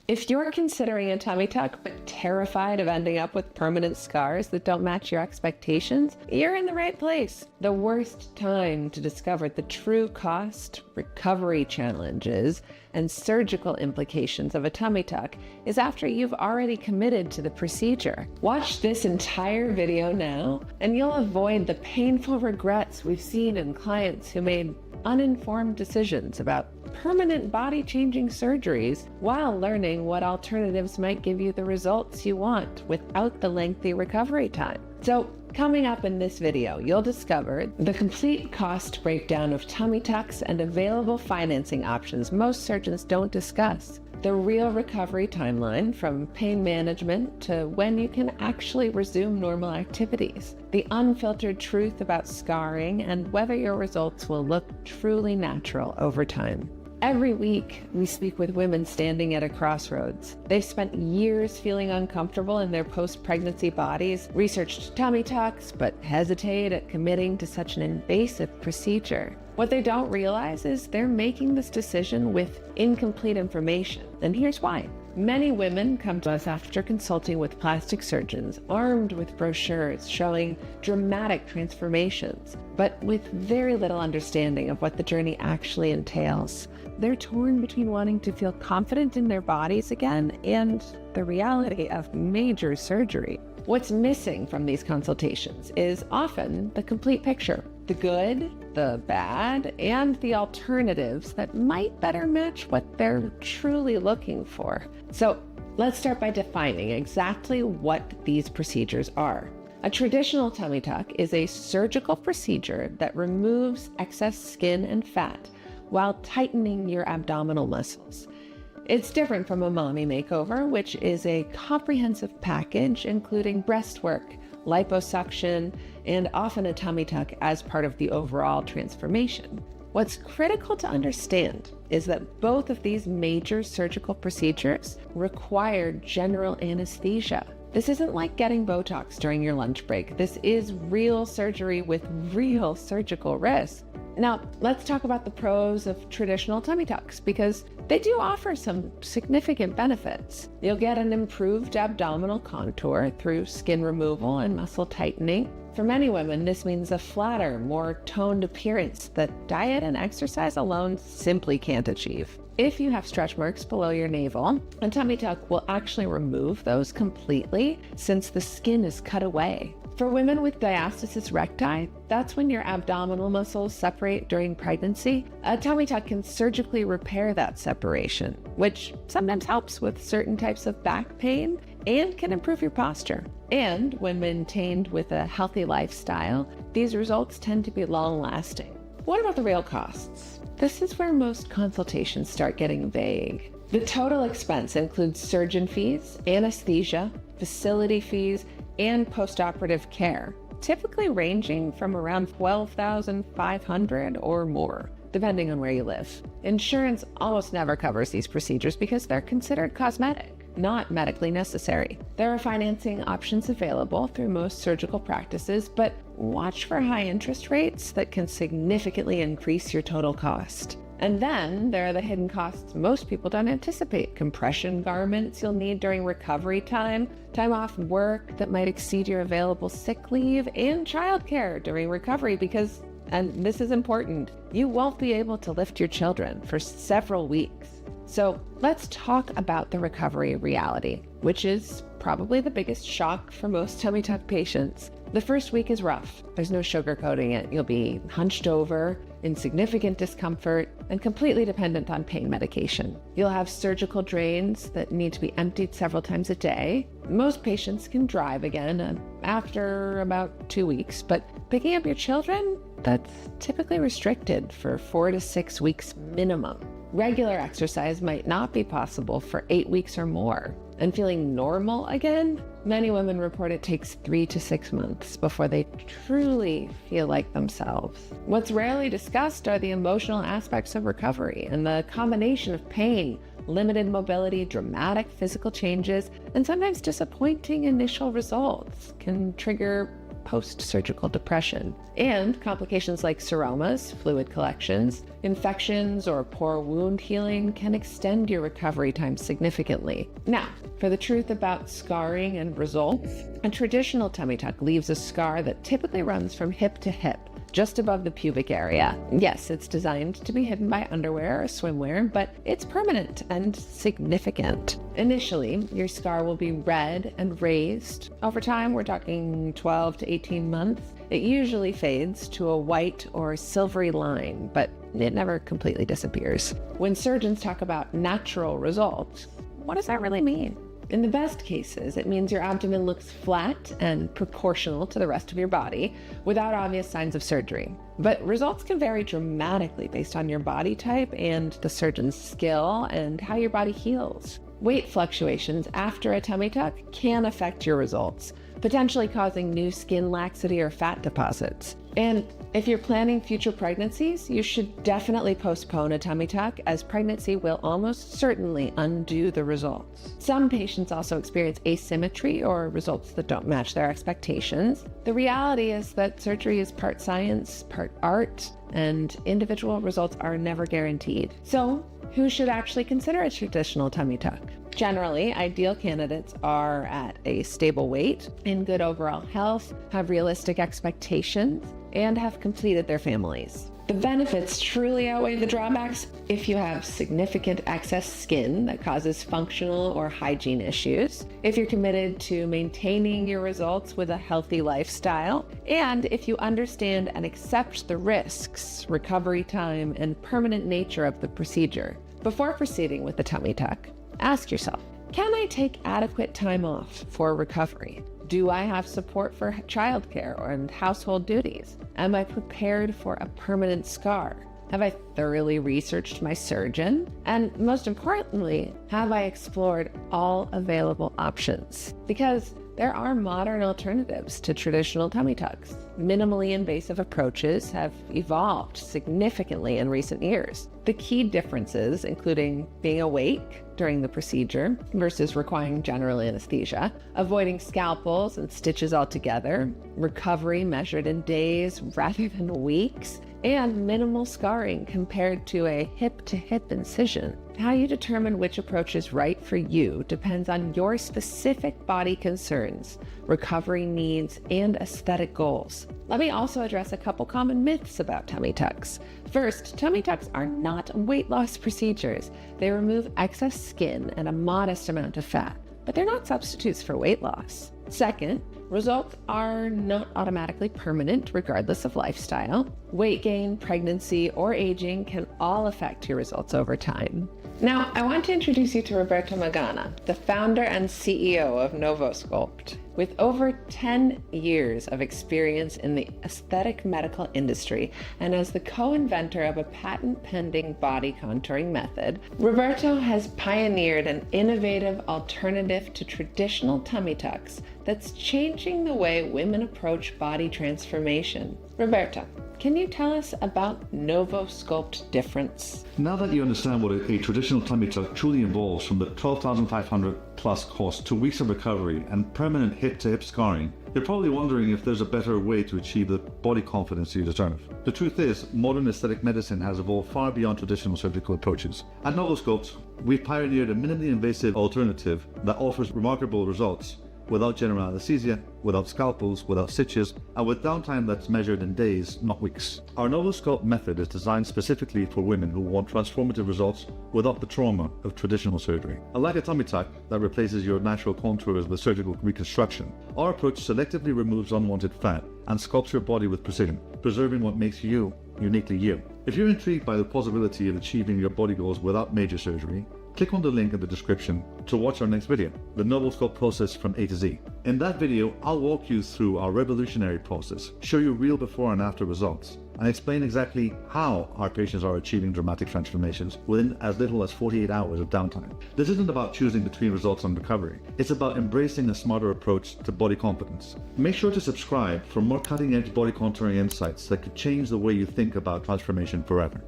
If you're considering a tummy tuck but terrified of ending up with permanent scars that don't match your expectations, you're in the right place. The worst time to discover the true cost, recovery challenges, and surgical implications of a tummy tuck is after you've already committed to the procedure. Watch this entire video now, and you'll avoid the painful regrets we've seen in clients who made uninformed decisions about permanent body-changing surgeries while learning what alternatives might give you the results you want without the lengthy recovery time. So, coming up in this video, you'll discover the complete cost breakdown of tummy tucks and available financing options most surgeons don't discuss, the real recovery timeline from pain management to when you can actually resume normal activities, the unfiltered truth about scarring, and whether your results will look truly natural over time. Every week, we speak with women standing at a crossroads. They've spent years feeling uncomfortable in their post-pregnancy bodies, researched tummy tucks, but hesitate at committing to such an invasive procedure. What they don't realize is they're making this decision with incomplete information, and here's why. Many women come to us after consulting with plastic surgeons, armed with brochures showing dramatic transformations, but with very little understanding of what the journey actually entails. They're torn between wanting to feel confident in their bodies again and the reality of major surgery. What's missing from these consultations is often the complete picture, the good, the bad, and the alternatives that might better match what they're truly looking for. So let's start by defining exactly what these procedures are. A traditional tummy tuck is a surgical procedure that removes excess skin and fat while tightening your abdominal muscles. It's different from a mommy makeover, which is a comprehensive package including breast work, liposuction, and often a tummy tuck as part of the overall transformation. What's critical to understand is that both of these major surgical procedures require general anesthesia. This isn't like getting Botox during your lunch break. This is real surgery with real surgical risk. Now, let's talk about the pros of traditional tummy tucks, because they do offer some significant benefits. You'll get an improved abdominal contour through skin removal and muscle tightening. For many women, this means a flatter, more toned appearance that diet and exercise alone simply can't achieve. If you have stretch marks below your navel, a tummy tuck will actually remove those completely since the skin is cut away. For women with diastasis recti, that's when your abdominal muscles separate during pregnancy. A tummy tuck can surgically repair that separation, which sometimes helps with certain types of back pain and can improve your posture. And when maintained with a healthy lifestyle, these results tend to be long-lasting. What about the real costs? This is where most consultations start getting vague. The total expense includes surgeon fees, anesthesia, facility fees, and post-operative care, typically ranging from around $12,500 or more, depending on where you live. Insurance almost never covers these procedures because they're considered cosmetic, not medically necessary. There are financing options available through most surgical practices, but watch for high interest rates that can significantly increase your total cost. And then there are the hidden costs most people don't anticipate. Compression garments you'll need during recovery time off work that might exceed your available sick leave, and childcare during recovery because, and this is important, you won't be able to lift your children for several weeks. So let's talk about the recovery reality, which is probably the biggest shock for most tummy tuck patients. The first week is rough. There's no sugarcoating it. You'll be hunched over, in significant discomfort, and completely dependent on pain medication. You'll have surgical drains that need to be emptied several times a day. Most patients can drive again after about 2 weeks, but picking up your children, that's typically restricted for 4 to 6 weeks minimum. Regular exercise might not be possible for 8 weeks or more. And feeling normal again? Many women report it takes 3 to 6 months before they truly feel like themselves. What's rarely discussed are the emotional aspects of recovery, and the combination of pain, limited mobility, dramatic physical changes, and sometimes disappointing initial results can trigger post-surgical depression. And complications like seromas, fluid collections, infections, or poor wound healing can extend your recovery time significantly. Now, for the truth about scarring and results, a traditional tummy tuck leaves a scar that typically runs from hip to hip, just above the pubic area. Yes, it's designed to be hidden by underwear or swimwear, but it's permanent and significant. Initially, your scar will be red and raised. Over time, we're talking 12 to 18 months. It usually fades to a white or silvery line, but it never completely disappears. When surgeons talk about natural results, what does that really mean? In the best cases, it means your abdomen looks flat and proportional to the rest of your body without obvious signs of surgery. But results can vary dramatically based on your body type and the surgeon's skill and how your body heals. Weight fluctuations after a tummy tuck can affect your results, potentially causing new skin laxity or fat deposits. And if you're planning future pregnancies, you should definitely postpone a tummy tuck, as pregnancy will almost certainly undo the results. Some patients also experience asymmetry or results that don't match their expectations. The reality is that surgery is part science, part art, and individual results are never guaranteed. So, who should actually consider a traditional tummy tuck? Generally, ideal candidates are at a stable weight, in good overall health, have realistic expectations, and have completed their families. The benefits truly outweigh the drawbacks if you have significant excess skin that causes functional or hygiene issues, if you're committed to maintaining your results with a healthy lifestyle, and if you understand and accept the risks, recovery time, and permanent nature of the procedure. Before proceeding with the tummy tuck, ask yourself, can I take adequate time off for recovery? Do I have support for childcare and household duties? Am I prepared for a permanent scar? Have I thoroughly researched my surgeon? And most importantly, have I explored all available options? Because there are modern alternatives to traditional tummy tucks. Minimally invasive approaches have evolved significantly in recent years. The key differences, including being awake during the procedure versus requiring general anesthesia, avoiding scalpels and stitches altogether, recovery measured in days rather than weeks, and minimal scarring compared to a hip-to-hip incision. How you determine which approach is right for you depends on your specific body concerns, recovery needs, and aesthetic goals. Let me also address a couple common myths about tummy tucks. First, tummy tucks are not weight loss procedures. They remove excess skin and a modest amount of fat, but they're not substitutes for weight loss. Second, results are not automatically permanent regardless of lifestyle. Weight gain, pregnancy, or aging can all affect your results over time. Now, I want to introduce you to Roberto Magana, the founder and CEO of NovoSculpt. With over 10 years of experience in the aesthetic medical industry and as the co-inventor of a patent-pending body contouring method, Roberto has pioneered an innovative alternative to traditional tummy tucks that's changing the way women approach body transformation. Roberto, can you tell us about NovoSculpt difference? Now that you understand what a traditional tummy tuck truly involves, from the $12,500 plus cost to weeks of recovery and permanent hip-to-hip scarring, you're probably wondering if there's a better way to achieve the body confidence you deserve. The truth is, modern aesthetic medicine has evolved far beyond traditional surgical approaches. At NovoSculpt, we've pioneered a minimally invasive alternative that offers remarkable results without general anesthesia, without scalpels, without stitches, and with downtime that's measured in days, not weeks. Our NovoSculpt method is designed specifically for women who want transformative results without the trauma of traditional surgery. Unlike a tummy tuck that replaces your natural contours with surgical reconstruction, our approach selectively removes unwanted fat and sculpts your body with precision, preserving what makes you uniquely you. If you're intrigued by the possibility of achieving your body goals without major surgery, click on the link in the description to watch our next video, the NovoSculpt process from A to Z. In that video, I'll walk you through our revolutionary process, show you real before and after results, and explain exactly how our patients are achieving dramatic transformations within as little as 48 hours of downtime. This isn't about choosing between results and recovery. It's about embracing a smarter approach to body confidence. Make sure to subscribe for more cutting-edge body contouring insights that could change the way you think about transformation forever.